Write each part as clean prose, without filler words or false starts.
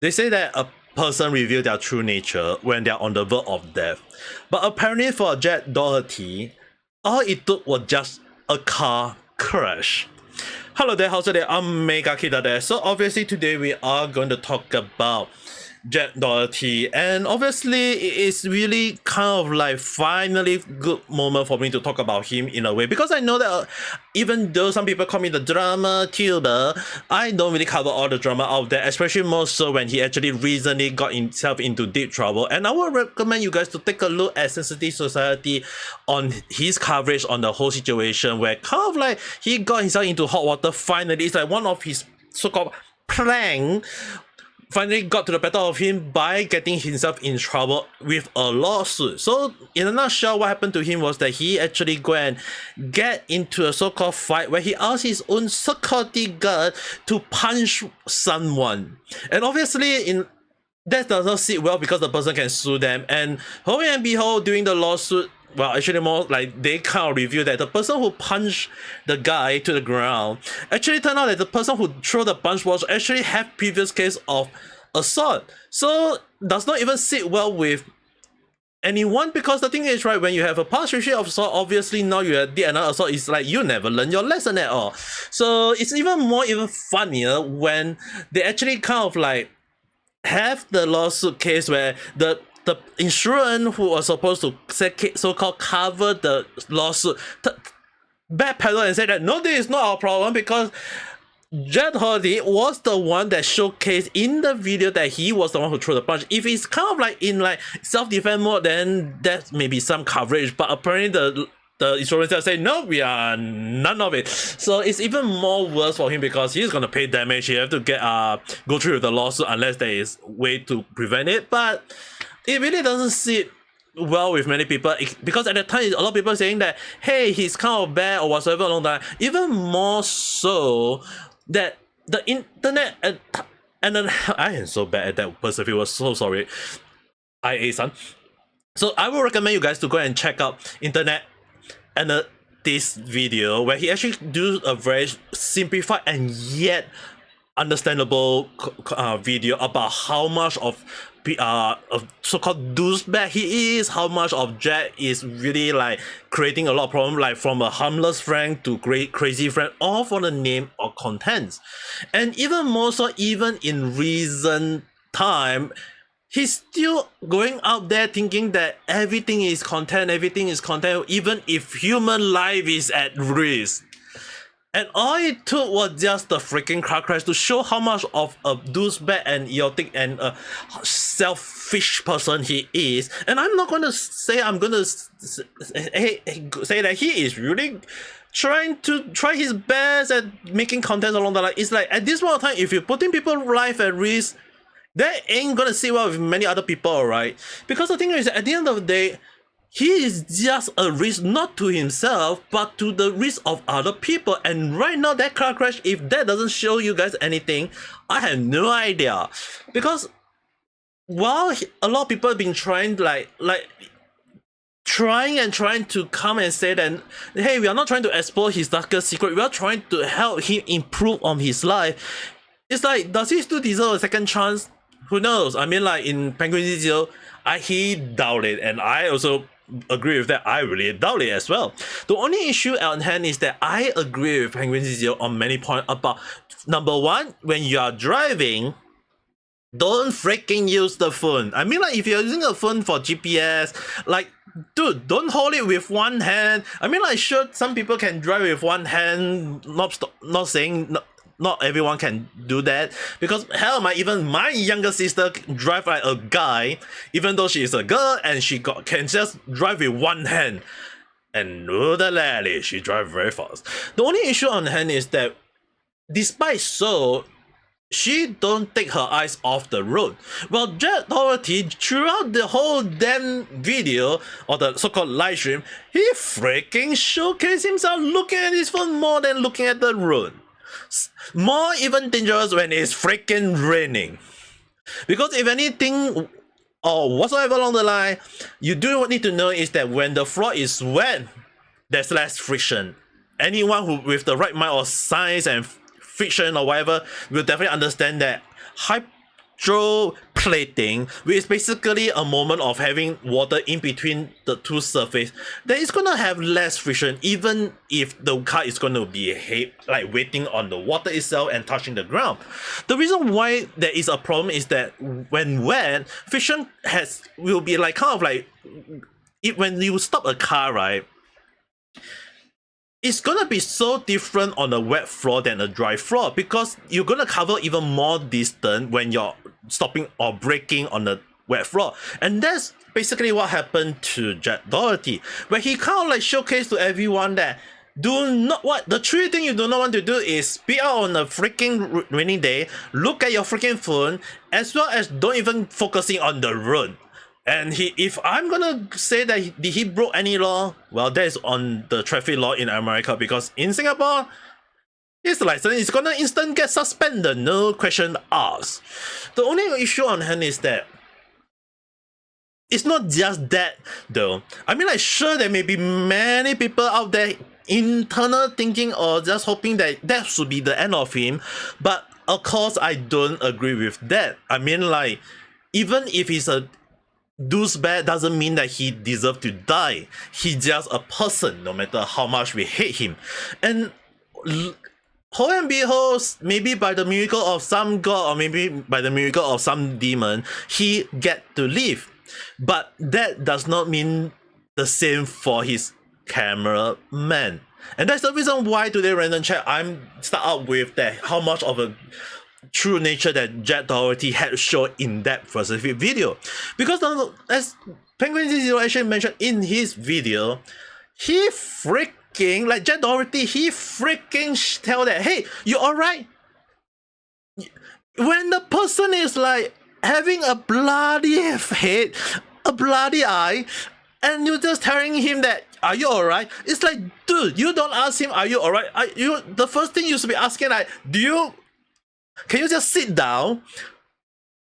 They say that a person reveals their true nature when they're on the verge of death. But apparently for Jack Doherty, all it took was just a car crash. Hello there, how's it there? I'm Ame Gakita there. So obviously today we are going to talk about Jack Doherty, and obviously it is really kind of like finally good moment for me to talk about him in a way, because I know that even though some people call me the drama tuber, I don't really cover all the drama out there, especially more so when he actually recently got himself into deep trouble. And I would recommend you guys to take a look at Sensitive Society on his coverage on the whole situation, where kind of like he got himself into hot water finally. It's like one of his so-called prank finally got to the better of him by getting himself in trouble with a lawsuit. So in a nutshell, what happened to him was that he actually go and get into a so-called fight where he asked his own security guard to punch someone. And obviously that does not sit well because the person can sue them. And lo and behold, during the lawsuit, well, actually more like they kind of revealed that the person who punched the guy to the ground actually turned out that the person who threw the punch was actually have previous case of assault. So does not even sit well with anyone, because the thing is, right, when you have a past history of assault, obviously now you did another assault, it's like you never learn your lesson at all. So it's even funnier when they actually kind of like have the lawsuit case where the insurance who was supposed to so-called cover the lawsuit backpedal and said that no, this is not our problem because Jack Doherty was the one that showcased in the video that he was the one who threw the punch. If it's kind of like in like self-defense mode, then that may be some coverage, but apparently the insurance say no, we are none of it. So it's even more worse for him because he's gonna pay damage. He have to get go through with the lawsuit unless there is way to prevent it. But it really doesn't sit well with many people, because at the time a lot of people saying that hey, he's kind of bad or whatsoever along that. Even more so that the internet and then I am so bad at that person. He was so sorry, IA-san. So I will recommend you guys to go and check out internet and this video where he actually do a very simplified and yet understandable video about how much of so-called douchebag he is, how much of Jack is really like creating a lot of problems, like from a harmless friend to crazy friend, all for the name of contents. And even more so, even in recent time, he's still going out there thinking that everything is content, even if human life is at risk. And all it took was just the freaking car crash to show how much of a douchebag and idiotic and a selfish person he is. And I'm not going to say say that he is really trying his best at making content along the line. It's like at this point of time, if you're putting people's life at risk, that ain't gonna sit well with many other people, alright? Because the thing is, at the end of the day, he is just a risk not to himself, but to the risk of other people. And right now, that car crash, if that doesn't show you guys anything, I have no idea. Because while a lot of people have been trying trying to come and say that, hey, we are not trying to expose his darkest secret, we are trying to help him improve on his life. It's like, does he still deserve a second chance? Who knows? I mean, like in Penguin Zero, he doubt it, and I also agree with that. I really doubt it as well. The only issue on hand is that I agree with Penguin Zero on many points about, number one, when you are driving, don't freaking use the phone. I mean, like if you're using a phone for GPS, like dude, don't hold it with one hand. I mean, like sure, some people can drive with one hand, not saying not everyone can do that, because hell, even my younger sister drive like a guy, even though she is a girl, and she can just drive with one hand. And no, the lady, she drive very fast. The only issue on hand is that, despite so, she don't take her eyes off the road. Well, Jack Doherty, throughout the whole damn video, or the so-called live stream, he freaking showcased himself looking at his phone more than looking at the road. More even dangerous when it's freaking raining. Because if anything or whatsoever along the line, you do need to know is that when the floor is wet, there's less friction. Anyone who with the right mind or science and friction or whatever will definitely understand that high hydroplating, which is basically a moment of having water in between the two surfaces, then it's gonna have less friction, even if the car is gonna be like waiting on the water itself and touching the ground. The reason why there is a problem is that when wet, friction will be like kind of like when you stop a car, right? It's gonna be so different on a wet floor than a dry floor because you're gonna cover even more distance when you're stopping or braking on the wet floor. And that's basically what happened to Jack Doherty, where he kind of like showcased to everyone that the three thing you do not want to do is be out on a freaking rainy day, look at your freaking phone, as well as don't even focusing on the road. And if I'm gonna say that did he broke any law, well, that is on the traffic law in America, because in Singapore, his license is gonna instant get suspended, no question asked. The only issue on hand is that it's not just that though. I mean, like, sure, there may be many people out there internal thinking or just hoping that that should be the end of him, but of course I don't agree with that. I mean, like, even if he's a douchebag doesn't mean that he deserves to die. He's just a person, no matter how much we hate him. And ho and behold, maybe by the miracle of some god or maybe by the miracle of some demon, he get to live. But that does not mean the same for his cameraman. And that's the reason why today random chat I'm start out with that how much of a true nature that Jack Doherty had shown in that specific video. Because as Penguin Zero actually mentioned in his video, he freaking, like Jack Doherty, he freaking tell that, hey, you alright? When the person is like having a bloody head, a bloody eye, and you're just telling him that, are you alright? It's like, dude, you don't ask him, are you alright? The first thing you should be asking, like, can you just sit down?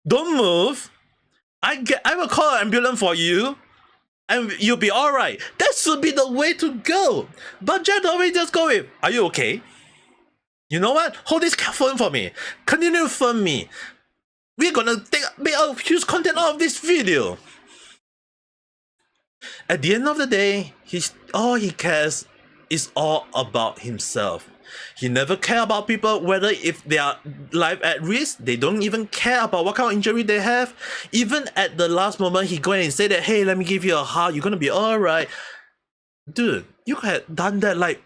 Don't move. I will call an ambulance for you, and you'll be alright. That should be the way to go. But Jack always just go with, are you okay? You know what? Hold this phone for me. Continue to film me. We're gonna make a huge content out of this video. At the end of the day, all he cares is all about himself. He never care about people, whether if they are life at risk. They don't even care about what kind of injury they have. Even at the last moment, he go and say that, hey, let me give you a hug, you're gonna be alright. Dude, you had done that like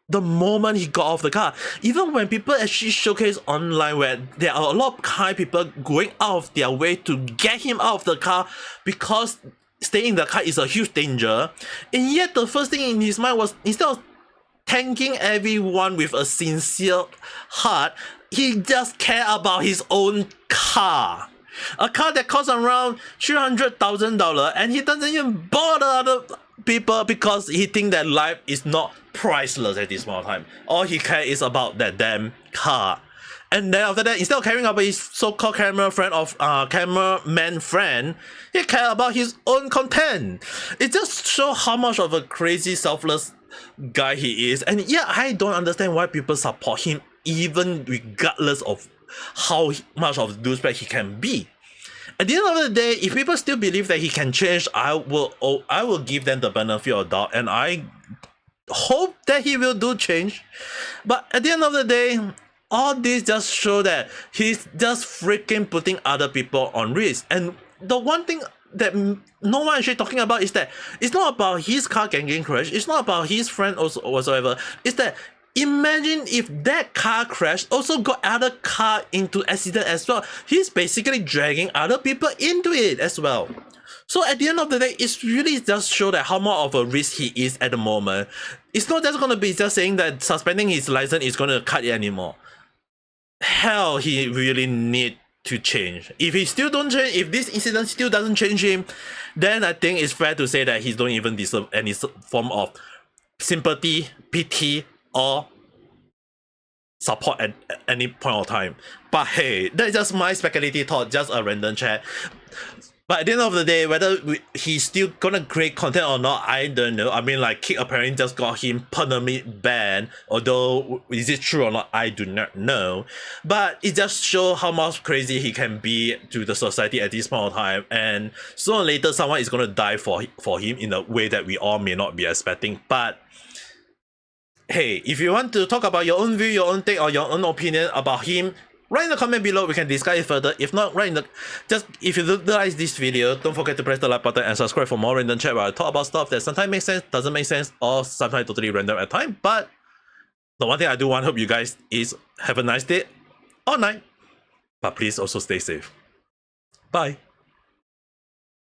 the moment he got off the car. Even when people actually showcase online where there are a lot of kind people going out of their way to get him out of the car because staying in the car is a huge danger. And yet the first thing in his mind was, instead of thanking everyone with a sincere heart, he just cared about his own car. A car that costs around $300,000, and he doesn't even bother other people because he thinks that life is not priceless at this moment of time. All he cares is about that damn car. And then after that, instead of caring about his so-called cameraman friend, he cared about his own content. It just shows how much of a crazy, selfless guy he is. And yeah, I don't understand why people support him, even regardless of how much of a douchebag he can be. At the end of the day, if people still believe that he can change, I will give them the benefit of the doubt, and I hope that he will do change. But at the end of the day, all this just show that he's just freaking putting other people on risk. And the one thing that no one actually talking about is that it's not about his car getting crashed, it's not about his friend also whatsoever. It's that imagine if that car crash also got other car into accident as well. He's basically dragging other people into it as well. So at the end of the day, it's really just show that how much of a risk he is at the moment. It's not just gonna be just saying that suspending his license is gonna cut it anymore. Hell, he really need to change. If he still don't change, if this incident still doesn't change him, then I think it's fair to say that he don't even deserve any form of sympathy, pity, or support at any point of time. But hey, that's just my speculative thought, just a random chat. But at the end of the day, whether he's still gonna create content or not, I don't know. I mean, like, Kick apparently just got him permanently banned, although is it true or not, I do not know. But it just shows how much crazy he can be to the society at this point of time, and sooner or later someone is gonna die for him in a way that we all may not be expecting. But hey, if you want to talk about your own view, your own take, or your own opinion about him, write in the comment below, we can discuss it further. If not, write in the... if you like this video, don't forget to press the like button and subscribe for more random chat where I talk about stuff that sometimes makes sense, doesn't make sense, or sometimes totally random at time. But the one thing I do want to hope you guys is have a nice day or night. But please also stay safe. Bye.